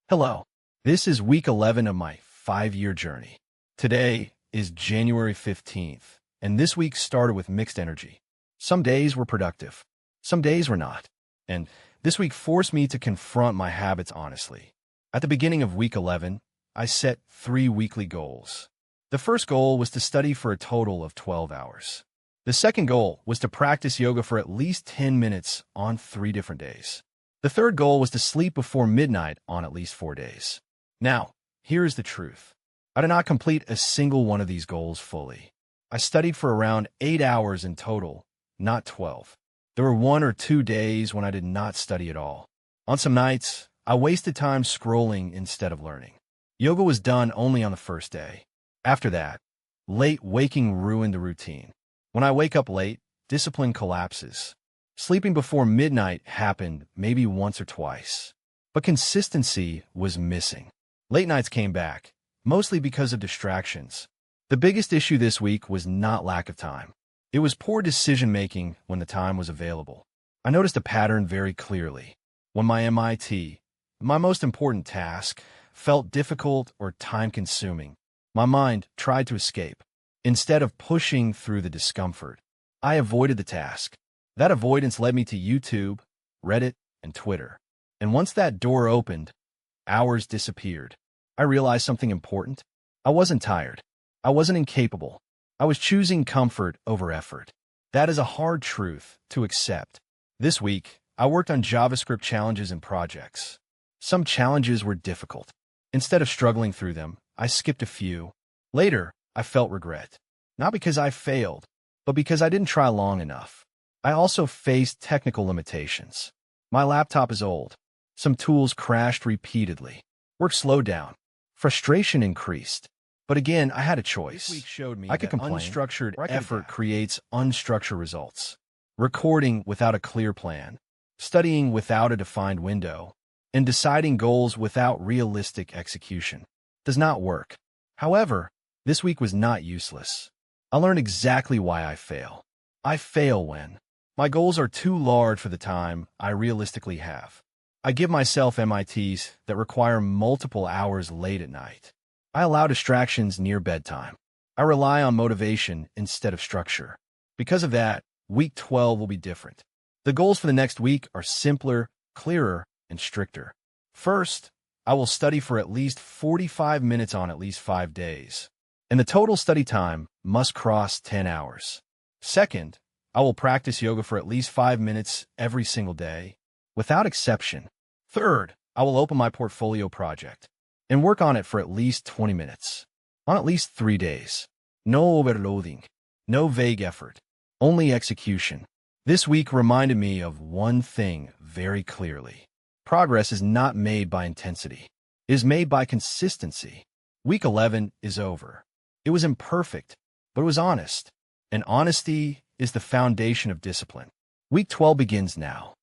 Hello. This is week 11 of my 5-year journey. Today is January 15th, and this week started with mixed energy. Some days were productive, some days were not. And this week forced me to confront my habits honestly. At the beginning of week 11, I set 3 weekly goals. The first goal was to study for a total of 12 hours. The second goal was to practice yoga for at least 10 minutes on 3 different days. The third goal was to sleep before midnight on at least 4 days. Now, here is the truth. I did not complete a single one of these goals fully. I studied for around 8 hours in total, not 12. There were 1 or 2 days when I did not study at all. On some nights, I wasted time scrolling instead of learning. Yoga was done only on the first day. After that, late waking ruined the routine. When I wake up late, discipline collapses. Sleeping before midnight happened maybe once or twice, but consistency was missing. Late nights came back, mostly because of distractions. The biggest issue this week was not lack of time. It was poor decision-making when the time was available. I noticed a pattern very clearly. When my my most important task, felt difficult or time-consuming, my mind tried to escape. Instead of pushing through the discomfort, I avoided the task. That avoidance led me to YouTube, Reddit, and Twitter. And once that door opened, hours disappeared. I realized something important. I wasn't tired. I wasn't incapable. I was choosing comfort over effort. That is a hard truth to accept. This week, I worked on JavaScript challenges and projects. Some challenges were difficult. Instead of struggling through them, I skipped a few. Later, I felt regret. Not because I failed, but because I didn't try long enough. I also faced technical limitations. My laptop is old. Some tools crashed repeatedly. Work slowed down. Frustration increased. But again, I had a choice. This week showed me I could complain, unstructured effort creates unstructured results. Recording without a clear plan, studying without a defined window, and deciding goals without realistic execution does not work. However, this week was not useless. I learned exactly why I fail. I fail when my goals are too large for the time I realistically have. I give myself MITs that require multiple hours late at night. I allow distractions near bedtime. I rely on motivation instead of structure. Because of that, week 12 will be different. The goals for the next week are simpler, clearer, and stricter. First, I will study for at least 45 minutes on at least 5 days, and the total study time must cross 10 hours. Second, I will practice yoga for at least 5 minutes every single day, without exception. Third, I will open my portfolio project and work on it for at least 20 minutes, on at least 3 days. No overloading, no vague effort, only execution. This week reminded me of one thing very clearly. Progress is not made by intensity. It is made by consistency. Week 11 is over. It was imperfect, but it was honest. And honesty is the foundation of discipline. Week 12 begins now.